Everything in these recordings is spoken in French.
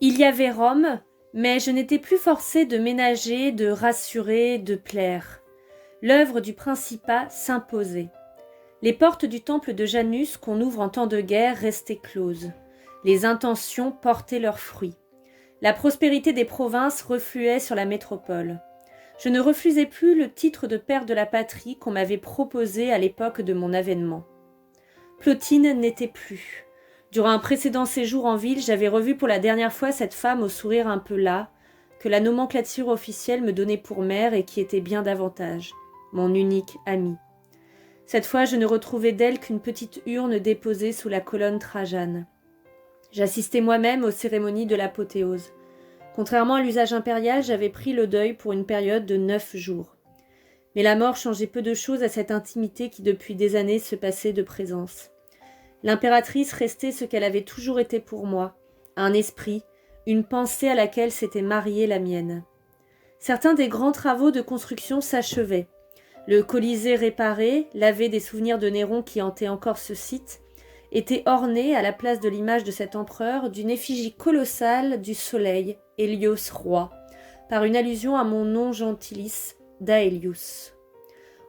Il y avait Rome, mais je n'étais plus forcée de ménager, de rassurer, de plaire. L'œuvre du Principat s'imposait. Les portes du temple de Janus qu'on ouvre en temps de guerre restaient closes. Les intentions portaient leurs fruits. La prospérité des provinces refluait sur la métropole. Je ne refusais plus le titre de père de la patrie qu'on m'avait proposé à l'époque de mon avènement. Plotine n'était plus. Durant un précédent séjour en ville, j'avais revu pour la dernière fois cette femme au sourire un peu las, que la nomenclature officielle me donnait pour mère et qui était bien davantage, mon unique amie. Cette fois, je ne retrouvais d'elle qu'une petite urne déposée sous la colonne Trajane. J'assistais moi-même aux cérémonies de l'apothéose. Contrairement à l'usage impérial, j'avais pris le deuil pour une période de 9 jours. Mais la mort changeait peu de choses à cette intimité qui depuis des années se passait de présence. L'impératrice restait ce qu'elle avait toujours été pour moi, un esprit, une pensée à laquelle s'était mariée la mienne. Certains des grands travaux de construction s'achevaient. Le Colisée réparé, lavé des souvenirs de Néron qui hantaient encore ce site, était orné, à la place de l'image de cet empereur, d'une effigie colossale du soleil, Hélios roi, par une allusion à mon nom gentilis, d'Aelius.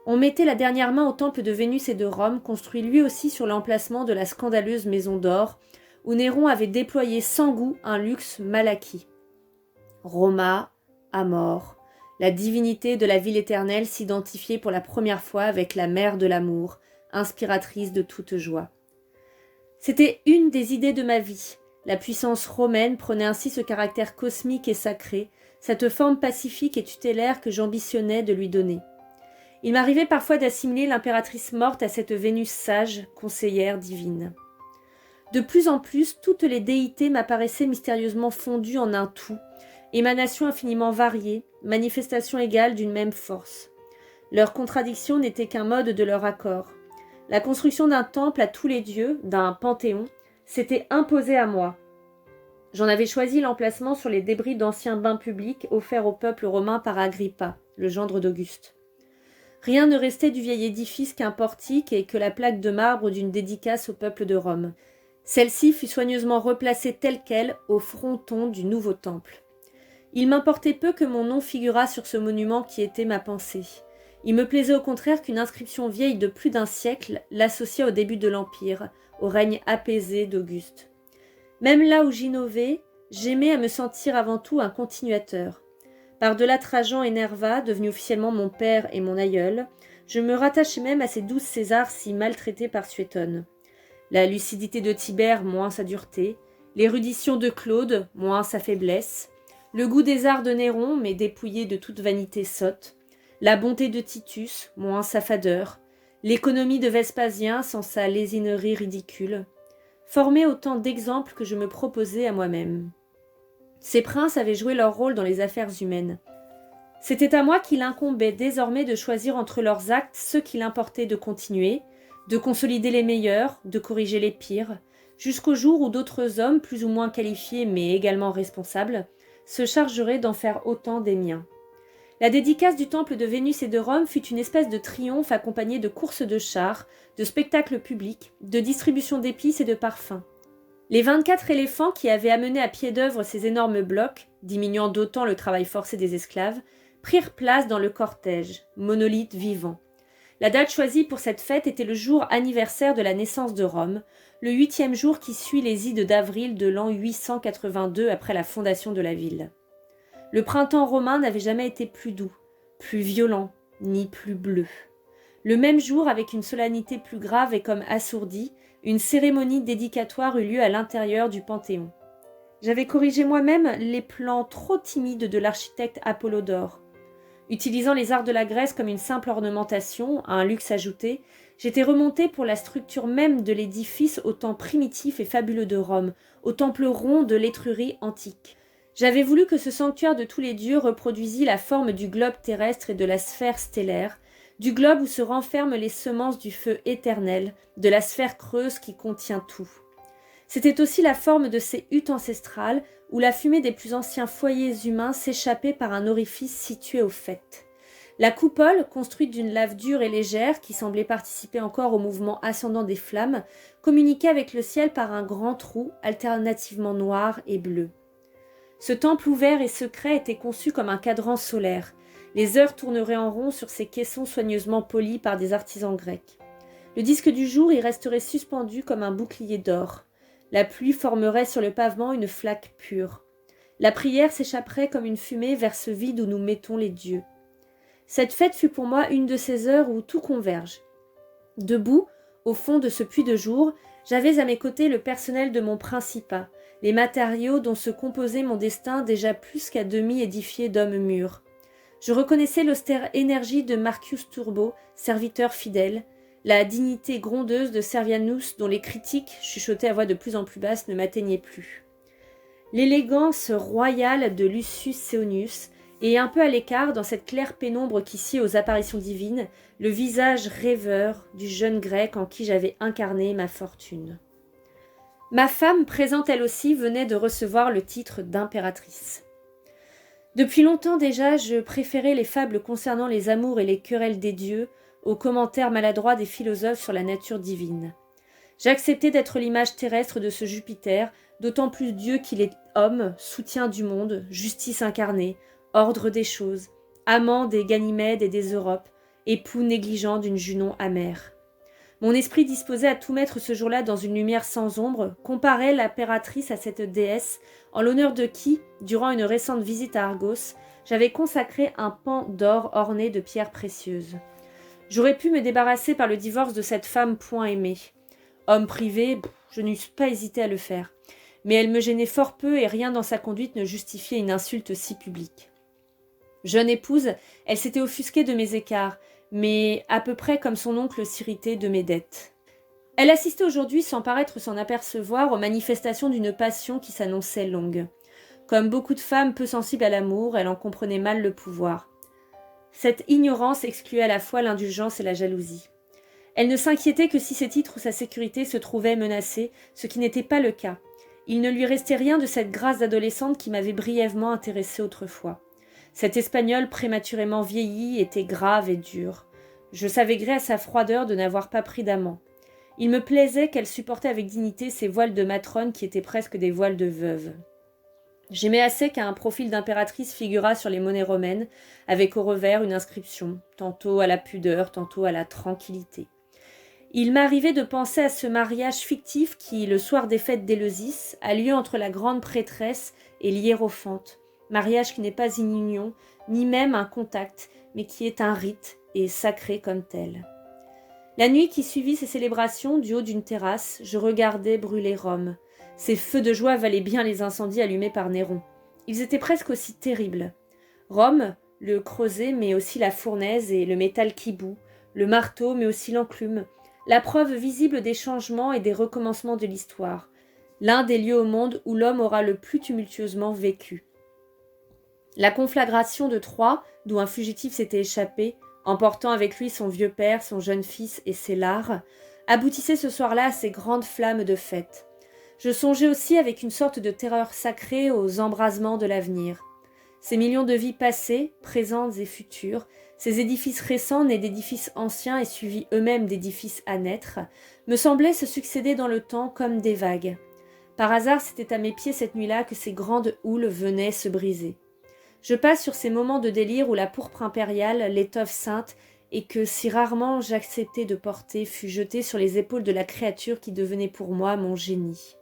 On mettait la dernière main au temple de Vénus et de Rome, construit lui aussi sur l'emplacement de la scandaleuse maison d'or, où Néron avait déployé sans goût un luxe mal acquis. Roma, Amor, la divinité de la ville éternelle s'identifiait pour la première fois avec la mère de l'amour, inspiratrice de toute joie. C'était une des idées de ma vie. La puissance romaine prenait ainsi ce caractère cosmique et sacré, cette forme pacifique et tutélaire que j'ambitionnais de lui donner. Il m'arrivait parfois d'assimiler l'impératrice morte à cette Vénus sage, conseillère divine. De plus en plus, toutes les déités m'apparaissaient mystérieusement fondues en un tout, émanations infiniment variées, manifestations égales d'une même force. Leur contradiction n'était qu'un mode de leur accord. La construction d'un temple à tous les dieux, d'un panthéon, s'était imposée à moi. J'en avais choisi l'emplacement sur les débris d'anciens bains publics offerts au peuple romain par Agrippa, le gendre d'Auguste. Rien ne restait du vieil édifice qu'un portique et que la plaque de marbre d'une dédicace au peuple de Rome. Celle-ci fut soigneusement replacée telle quelle au fronton du nouveau temple. Il m'importait peu que mon nom figurât sur ce monument qui était ma pensée. Il me plaisait au contraire qu'une inscription vieille de plus d'un siècle l'associât au début de l'Empire, au règne apaisé d'Auguste. Même là où j'innovais, j'aimais à me sentir avant tout un continuateur. Par-delà Trajan et Nerva, devenus officiellement mon père et mon aïeul, je me rattachais même à ces 12 Césars si maltraités par Suétone. La lucidité de Tibère, moins sa dureté, l'érudition de Claude, moins sa faiblesse, le goût des arts de Néron, mais dépouillé de toute vanité sotte, la bonté de Titus, moins sa fadeur, l'économie de Vespasien sans sa lésinerie ridicule, formaient autant d'exemples que je me proposais à moi-même. Ces princes avaient joué leur rôle dans les affaires humaines. C'était à moi qu'il incombait désormais de choisir entre leurs actes ceux qu'il importait de continuer, de consolider les meilleurs, de corriger les pires, jusqu'au jour où d'autres hommes, plus ou moins qualifiés mais également responsables, se chargeraient d'en faire autant des miens. La dédicace du temple de Vénus et de Rome fut une espèce de triomphe accompagné de courses de chars, de spectacles publics, de distribution d'épices et de parfums. Les 24 éléphants qui avaient amené à pied d'œuvre ces énormes blocs, diminuant d'autant le travail forcé des esclaves, prirent place dans le cortège, monolithe vivant. La date choisie pour cette fête était le jour anniversaire de la naissance de Rome, le 8e jour qui suit les ides d'avril de l'an 882 après la fondation de la ville. Le printemps romain n'avait jamais été plus doux, plus violent, ni plus bleu. Le même jour, avec une solennité plus grave et comme assourdie, une cérémonie dédicatoire eut lieu à l'intérieur du Panthéon. J'avais corrigé moi-même les plans trop timides de l'architecte Apollodore. Utilisant les arts de la Grèce comme une simple ornementation, à un luxe ajouté, j'étais remonté pour la structure même de l'édifice au temps primitif et fabuleux de Rome, au temple rond de l'Étrurie antique. J'avais voulu que ce sanctuaire de tous les dieux reproduisît la forme du globe terrestre et de la sphère stellaire, du globe où se renferment les semences du feu éternel, de la sphère creuse qui contient tout. C'était aussi la forme de ces huttes ancestrales où la fumée des plus anciens foyers humains s'échappait par un orifice situé au faîte. La coupole, construite d'une lave dure et légère qui semblait participer encore au mouvement ascendant des flammes, communiquait avec le ciel par un grand trou alternativement noir et bleu. Ce temple ouvert et secret était conçu comme un cadran solaire. Les heures tourneraient en rond sur ces caissons soigneusement polis par des artisans grecs. Le disque du jour y resterait suspendu comme un bouclier d'or. La pluie formerait sur le pavement une flaque pure. La prière s'échapperait comme une fumée vers ce vide où nous mettons les dieux. Cette fête fut pour moi une de ces heures où tout converge. Debout, au fond de ce puits de jour, j'avais à mes côtés le personnel de mon principat, les matériaux dont se composait mon destin déjà plus qu'à demi édifié d'hommes mûrs. Je reconnaissais l'austère énergie de Marcus Turbo, serviteur fidèle, la dignité grondeuse de Servianus dont les critiques, chuchotées à voix de plus en plus basse, ne m'atteignaient plus. L'élégance royale de Lucius Seonius, et un peu à l'écart, dans cette claire pénombre qui sied aux apparitions divines, le visage rêveur du jeune grec en qui j'avais incarné ma fortune. Ma femme, présente elle aussi, venait de recevoir le titre d'impératrice. Depuis longtemps déjà, je préférais les fables concernant les amours et les querelles des dieux aux commentaires maladroits des philosophes sur la nature divine. J'acceptais d'être l'image terrestre de ce Jupiter, d'autant plus Dieu qu'il est homme, soutien du monde, justice incarnée, ordre des choses, amant des Ganymèdes et des Europes, époux négligent d'une Junon amère. Mon esprit disposé à tout mettre ce jour-là dans une lumière sans ombre, comparait l'impératrice à cette déesse, en l'honneur de qui, durant une récente visite à Argos, j'avais consacré un pan d'or orné de pierres précieuses. J'aurais pu me débarrasser par le divorce de cette femme point aimée. Homme privé, je n'eusse pas hésité à le faire. Mais elle me gênait fort peu et rien dans sa conduite ne justifiait une insulte si publique. Jeune épouse, elle s'était offusquée de mes écarts, mais à peu près comme son oncle s'irritait de mes dettes. Elle assistait aujourd'hui, sans paraître s'en apercevoir, aux manifestations d'une passion qui s'annonçait longue. Comme beaucoup de femmes peu sensibles à l'amour, elle en comprenait mal le pouvoir. Cette ignorance excluait à la fois l'indulgence et la jalousie. Elle ne s'inquiétait que si ses titres ou sa sécurité se trouvaient menacés, ce qui n'était pas le cas. Il ne lui restait rien de cette grâce d'adolescente qui m'avait brièvement intéressée autrefois. Cet Espagnol prématurément vieilli était grave et dur. Je savais gré à sa froideur de n'avoir pas pris d'amant. Il me plaisait qu'elle supportait avec dignité ces voiles de matrone qui étaient presque des voiles de veuve. J'aimais assez qu'un profil d'impératrice figurât sur les monnaies romaines, avec au revers une inscription, tantôt à la pudeur, tantôt à la tranquillité. Il m'arrivait de penser à ce mariage fictif qui, le soir des fêtes d'Éleusis, a lieu entre la grande prêtresse et l'hiérophante. Mariage qui n'est pas une union, ni même un contact, mais qui est un rite et sacré comme tel. La nuit qui suivit ces célébrations, du haut d'une terrasse, je regardais brûler Rome. Ces feux de joie valaient bien les incendies allumés par Néron. Ils étaient presque aussi terribles. Rome, le creuset, mais aussi la fournaise et le métal qui bout, le marteau, mais aussi l'enclume, la preuve visible des changements et des recommencements de l'histoire, l'un des lieux au monde où l'homme aura le plus tumultueusement vécu. La conflagration de Troie, d'où un fugitif s'était échappé, emportant avec lui son vieux père, son jeune fils et ses lares, aboutissait ce soir-là à ces grandes flammes de fête. Je songeais aussi avec une sorte de terreur sacrée aux embrasements de l'avenir. Ces millions de vies passées, présentes et futures, ces édifices récents nés d'édifices anciens et suivis eux-mêmes d'édifices à naître, me semblaient se succéder dans le temps comme des vagues. Par hasard, c'était à mes pieds cette nuit-là que ces grandes houles venaient se briser. Je passe sur ces moments de délire où la pourpre impériale, l'étoffe sainte, et que si rarement j'acceptais de porter, fut jetée sur les épaules de la créature qui devenait pour moi mon génie.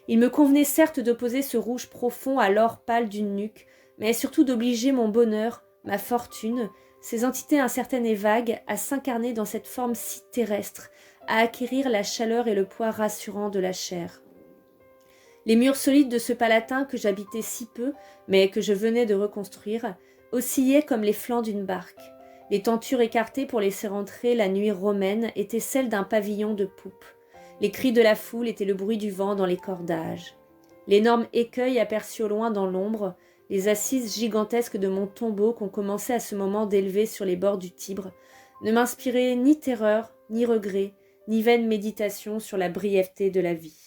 Il me convenait certes d'opposer ce rouge profond à l'or pâle d'une nuque, mais surtout d'obliger mon bonheur, ma fortune, ces entités incertaines et vagues, à s'incarner dans cette forme si terrestre, à acquérir la chaleur et le poids rassurant de la chair. Les murs solides de ce palatin que j'habitais si peu, mais que je venais de reconstruire, oscillaient comme les flancs d'une barque. Les tentures écartées pour laisser entrer la nuit romaine étaient celles d'un pavillon de poupe. Les cris de la foule étaient le bruit du vent dans les cordages. L'énorme écueil aperçu au loin dans l'ombre, les assises gigantesques de mon tombeau qu'on commençait à ce moment d'élever sur les bords du Tibre, ne m'inspiraient ni terreur, ni regret, ni vaine méditation sur la brièveté de la vie.